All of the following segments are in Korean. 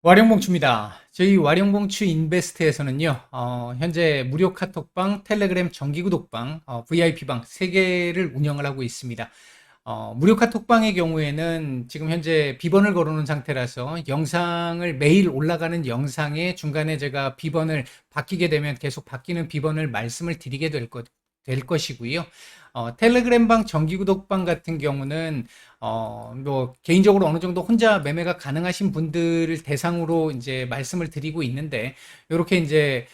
와룡봉추입니다. 저희 와룡봉추 인베스트에서는요, 현재 무료 카톡방, 텔레그램 정기구독방, VIP방 3개를 운영을 하고 있습니다. 무료 카톡방의 경우에는 지금 현재 비번을 걸어놓은 상태라서 영상을 매일 올라가는 영상에 중간에 제가 비번을 바뀌게 되면 계속 바뀌는 비번을 말씀을 드리게 될 것이고요. 텔레그램방 정기구독방 같은 경우는 뭐 개인적으로 어느 정도 혼자 매매가 가능하신 분들을 대상으로 이제 말씀을 드리고 있는데, 이렇게 이제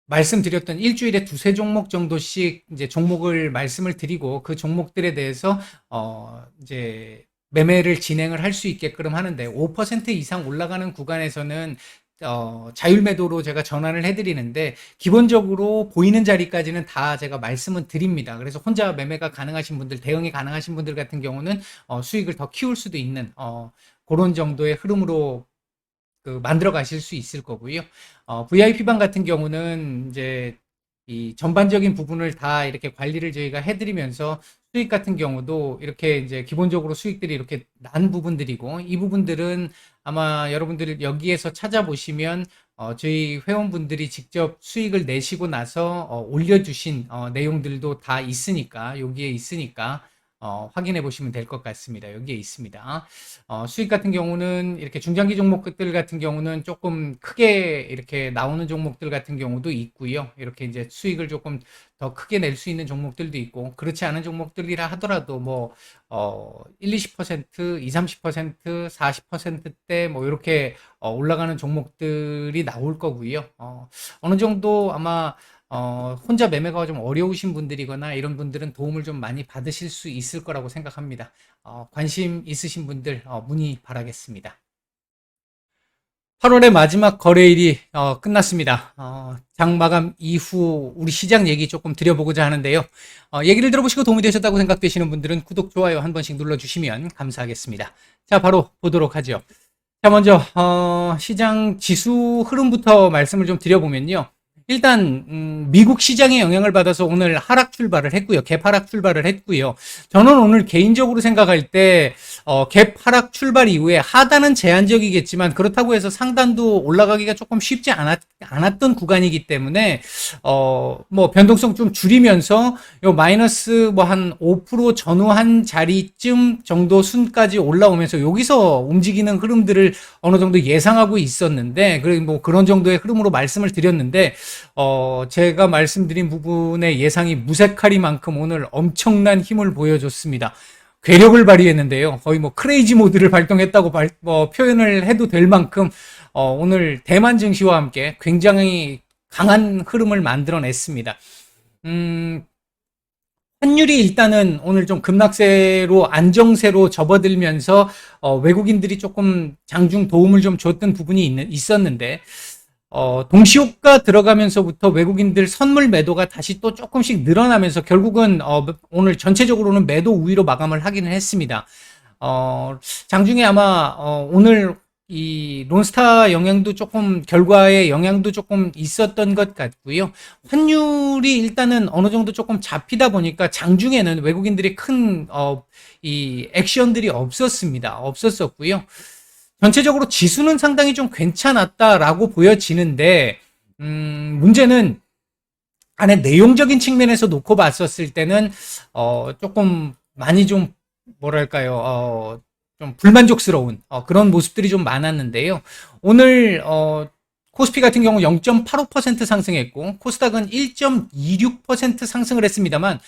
말씀드렸던 일주일에 두세 종목 정도씩 이제 종목을 말씀을 드리고 그 종목들에 대해서 이제 매매를 진행을 할 수 있게끔 하는데, 5% 이상 올라가는 구간에서는 자율 매도로 제가 전환을 해드리는데, 기본적으로 보이는 자리까지는 다 제가 말씀은 드립니다. 그래서 혼자 매매가 가능하신 분들, 대응이 가능하신 분들 같은 경우는 수익을 더 키울 수도 있는 그런 정도의 흐름으로 만들어 가실 수 있을 거고요. VIP방 같은 경우는 이제 이 전반적인 부분을 다 이렇게 관리를 저희가 해드리면서 수익 같은 경우도 이렇게 이제 기본적으로 수익들이 이렇게 난 부분들이고, 이 부분들은 아마 여러분들 여기에서 찾아보시면 저희 회원분들이 직접 수익을 내시고 나서 올려주신 내용들도 다 있으니까, 여기에 있으니까 확인해 보시면 될 것 같습니다. 여기에 있습니다. 수익 같은 경우는 이렇게 중장기 종목들 같은 경우는 조금 크게 이렇게 나오는 종목들 같은 경우도 있고요. 이렇게 이제 수익을 조금 더 크게 낼 수 있는 종목들도 있고, 그렇지 않은 종목들이라 하더라도 뭐 1, 20%, 2, 30%, 40%대 뭐 이렇게 올라가는 종목들이 나올 거고요. 어느 정도 아마 혼자 매매가 좀 어려우신 분들이거나 이런 분들은 도움을 좀 많이 받으실 수 있을 거라고 생각합니다. 관심 있으신 분들 문의 바라겠습니다. 8월의 마지막 거래일이 끝났습니다. 장 마감 이후 우리 시장 얘기 조금 드려보고자 하는데요. 얘기를 들어보시고 도움이 되셨다고 생각되시는 분들은 구독, 좋아요 한 번씩 눌러주시면 감사하겠습니다. 자, 바로 보도록 하죠. 자, 먼저 시장 지수 흐름부터 말씀을 좀 드려보면요. 일단 미국 시장의 영향을 받아서 오늘 하락 출발을 했고요. 갭 하락 출발을 했고요. 저는 오늘 개인적으로 생각할 때 갭 하락 출발 이후에 하단은 제한적이겠지만, 그렇다고 해서 상단도 올라가기가 조금 쉽지 않았던 구간이기 때문에 뭐 변동성 좀 줄이면서 요 마이너스 뭐 한 5% 전후한 자리쯤 정도 순까지 올라오면서 여기서 움직이는 흐름들을 어느 정도 예상하고 있었는데, 그리고 뭐 그런 정도의 흐름으로 말씀을 드렸는데, 제가 말씀드린 부분의 예상이 무색하리만큼 오늘 엄청난 힘을 보여줬습니다. 괴력을 발휘했는데요. 거의 뭐 크레이지 모드를 발동했다고 표현을 해도 될 만큼 오늘 대만 증시와 함께 굉장히 강한 흐름을 만들어냈습니다. 환율이 일단은 오늘 좀 급락세로 안정세로 접어들면서 외국인들이 조금 장중 도움을 좀 줬던 부분이 있었는데, 동시효과 들어가면서부터 외국인들 선물 매도가 다시 또 조금씩 늘어나면서 결국은 오늘 전체적으로는 매도 우위로 마감을 하기는 했습니다. 장중에 아마 오늘 이 론스타 영향도 조금, 결과에 영향도 조금 있었던 것 같고요. 환율이 일단은 어느 정도 조금 잡히다 보니까 장중에는 외국인들이 큰 이 액션들이 없었고요. 전체적으로 지수는 상당히 좀 괜찮았다라고 보여지는데, 문제는 안에 내용적인 측면에서 놓고 봤었을 때는 조금 많이 좀 뭐랄까요, 좀 불만족스러운 그런 모습들이 좀 많았는데요. 오늘 코스피 같은 경우 0.85% 상승했고, 코스닥은 1.26% 상승을 했습니다만,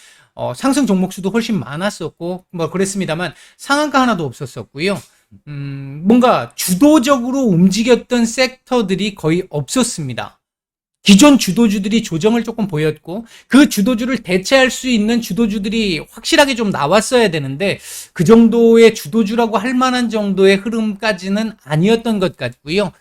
상승 종목 수도 훨씬 많았었고 뭐 그랬습니다만 상한가 하나도 없었었고요. 뭔가 주도적으로 움직였던 섹터들이 거의 없었습니다. 기존 주도주들이 조정을 조금 보였고, 그 주도주를 대체할 수 있는 주도주들이 확실하게 좀 나왔어야 되는데, 그 정도의 주도주라고 할 만한 정도의 흐름까지는 아니었던 것 같고요.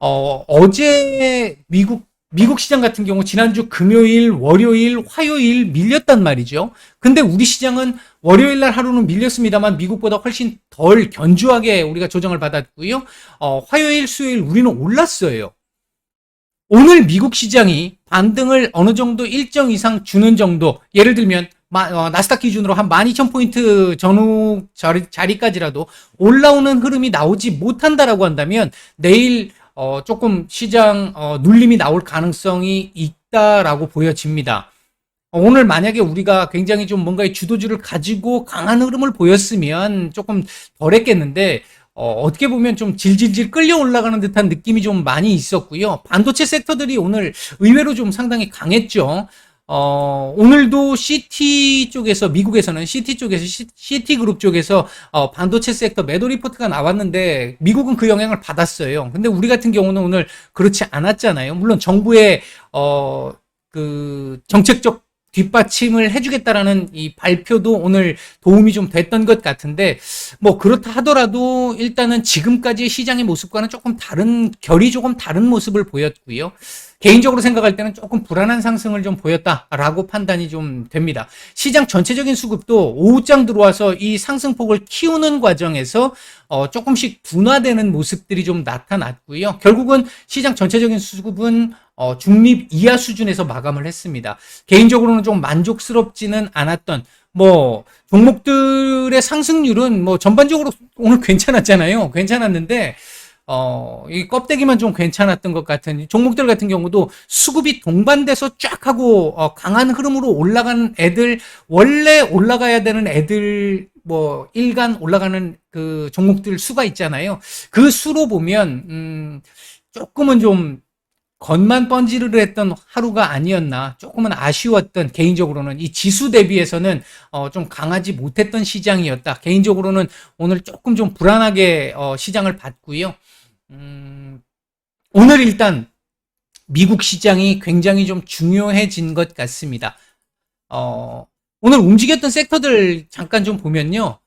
어제 미국 시장 같은 경우 지난주 금요일, 월요일, 화요일 밀렸단 말이죠. 근데 우리 시장은 월요일 날 하루는 밀렸습니다만 미국보다 훨씬 덜 견주하게 우리가 조정을 받았고요. 화요일, 수요일 우리는 올랐어요. 오늘 미국 시장이 반등을 어느 정도 일정 이상 주는 정도, 예를 들면 나스닥 기준으로 한 12,000포인트 전후 자리까지라도 올라오는 흐름이 나오지 못한다라고 한다면 내일 조금 시장 눌림이 나올 가능성이 있다라고 보여집니다. 오늘 만약에 우리가 굉장히 좀 뭔가의 주도주를 가지고 강한 흐름을 보였으면 조금 덜했겠는데 어떻게 보면 좀 질질질 끌려 올라가는 듯한 느낌이 좀 많이 있었고요. 반도체 섹터들이 오늘 의외로 좀 상당히 강했죠. 오늘도 CT 쪽에서, 미국에서는 CT 쪽에서, CT 그룹 쪽에서, 반도체 섹터 매도 리포트가 나왔는데, 미국은 그 영향을 받았어요. 근데 우리 같은 경우는 오늘 그렇지 않았잖아요. 물론 정부의, 정책적 뒷받침을 해주겠다라는 이 발표도 오늘 도움이 좀 됐던 것 같은데, 뭐, 그렇다 하더라도 일단은 지금까지의 시장의 모습과는 조금 다른, 결이 조금 다른 모습을 보였고요. 개인적으로 생각할 때는 조금 불안한 상승을 좀 보였다라고 판단이 좀 됩니다. 시장 전체적인 수급도 오후장 들어와서 이 상승폭을 키우는 과정에서 조금씩 둔화되는 모습들이 좀 나타났고요. 결국은 시장 전체적인 수급은 중립 이하 수준에서 마감을 했습니다. 개인적으로는 좀 만족스럽지는 않았던 종목들의 상승률은 전반적으로 오늘 괜찮았잖아요. 괜찮았는데 이 껍데기만 좀 괜찮았던 것 같은 종목들 같은 경우도 수급이 동반돼서 쫙 하고 강한 흐름으로 올라가는 애들, 원래 올라가야 되는 애들 일간 올라가는 그 종목들 수가 있잖아요. 그 수로 보면 조금은 좀 겉만 번지르르 했던 하루가 아니었나, 조금은 아쉬웠던, 개인적으로는 이 지수 대비해서는 좀 강하지 못했던 시장이었다. 개인적으로는 오늘 조금 좀 불안하게 시장을 봤고요. 오늘 일단 미국 시장이 굉장히 좀 중요해진 것 같습니다. 오늘 움직였던 섹터들 잠깐 좀 보면요.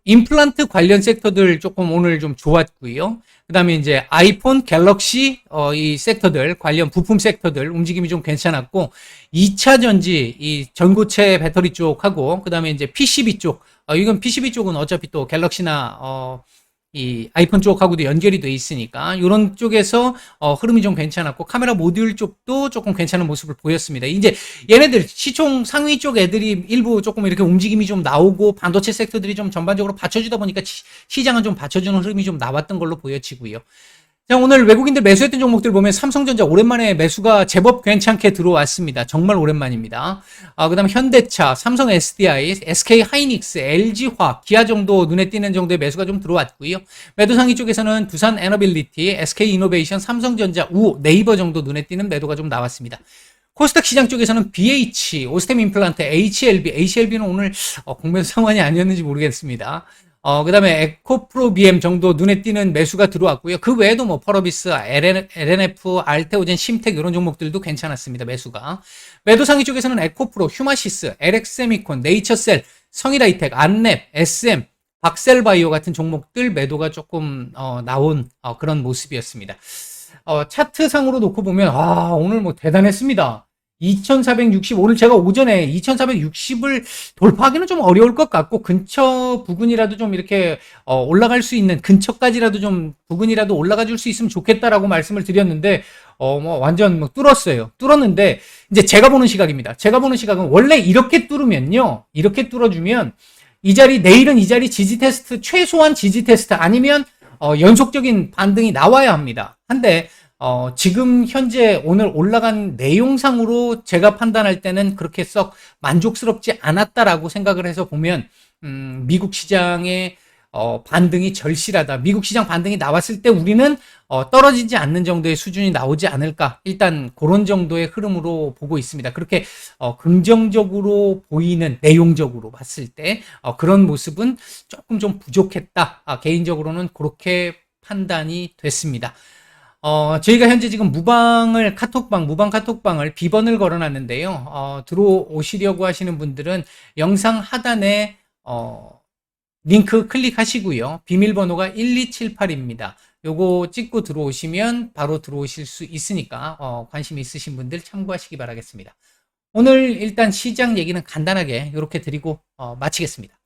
임플란트 관련 sek터들 조금 오늘 좀 좋았고요. 그 다음에 이제 아이폰, 갤럭시, 이 섹터들, 관련 부품 섹터들 움직임이 좀 괜찮았고, 2차 전지, 이 전고체 배터리 쪽하고, 그 다음에 이제 PCB 쪽, 이건 PCB 쪽은 어차피 또 갤럭시나, 이 아이폰 쪽하고도 연결이 돼 있으니까 이런 쪽에서 흐름이 좀 괜찮았고 카메라 모듈 쪽도 조금 괜찮은 모습을 보였습니다. 이제 얘네들 시총 상위 쪽 애들이 일부 조금 이렇게 움직임이 좀 나오고 반도체 섹터들이 좀 전반적으로 받쳐주다 보니까 시장은 좀 받쳐주는 흐름이 좀 나왔던 걸로 보여지고요. 자, 오늘 외국인들 매수했던 종목들 보면 삼성전자 오랜만에 매수가 제법 괜찮게 들어왔습니다. 정말 오랜만입니다. 그 다음 현대차, 삼성 SDI, SK 하이닉스, LG화학, 기아 정도 눈에 띄는 정도의 매수가 좀 들어왔고요. 매도 상위 쪽에서는 두산 에너빌리티, SK 이노베이션, 삼성전자, 네이버 정도 눈에 띄는 매도가 좀 나왔습니다. 코스닥 시장 쪽에서는 BH, 오스템 임플란트, HLB는 오늘 공매도 상환이 아니었는지 모르겠습니다. 그 다음에 에코프로 BM 정도 눈에 띄는 매수가 들어왔고요. 그 외에도 펄어비스, LNF, 알테오젠, 심텍 이런 종목들도 괜찮았습니다. 매수가. 매도 상위 쪽에서는 에코프로, 휴마시스, LX세미콘, 네이처셀, 성일하이텍, 안랩, SM, 박셀바이오 같은 종목들 매도가 조금 나온 그런 모습이었습니다. 차트상으로 놓고 보면 오늘 대단했습니다. 2460, 오늘 제가 오전에 2460을 돌파하기는 좀 어려울 것 같고, 근처 부근이라도 좀 이렇게, 올라갈 수 있는, 근처까지라도 좀 부근이라도 올라가 줄 수 있으면 좋겠다라고 말씀을 드렸는데, 완전 뚫었어요. 뚫었는데, 이제 제가 보는 시각입니다. 제가 보는 시각은 원래 이렇게 뚫으면요, 이렇게 뚫어주면, 내일은 이 자리 지지 테스트, 최소한 지지 테스트 아니면, 연속적인 반등이 나와야 합니다. 한데, 지금 현재 오늘 올라간 내용상으로 제가 판단할 때는 그렇게 썩 만족스럽지 않았다라고 생각을 해서 보면, 미국 시장의 반등이 절실하다. 미국 시장 반등이 나왔을 때 우리는 떨어지지 않는 정도의 수준이 나오지 않을까. 일단 그런 정도의 흐름으로 보고 있습니다. 그렇게 긍정적으로 보이는, 내용적으로 봤을 때 그런 모습은 조금 좀 부족했다. 개인적으로는 그렇게 판단이 됐습니다. 저희가 현재 지금 무방 카톡방을 비번을 걸어놨는데요. 들어오시려고 하시는 분들은 영상 하단에, 링크 클릭하시고요. 비밀번호가 1278입니다. 요거 찍고 들어오시면 바로 들어오실 수 있으니까, 관심 있으신 분들 참고하시기 바라겠습니다. 오늘 일단 시장 얘기는 간단하게 이렇게 드리고, 마치겠습니다.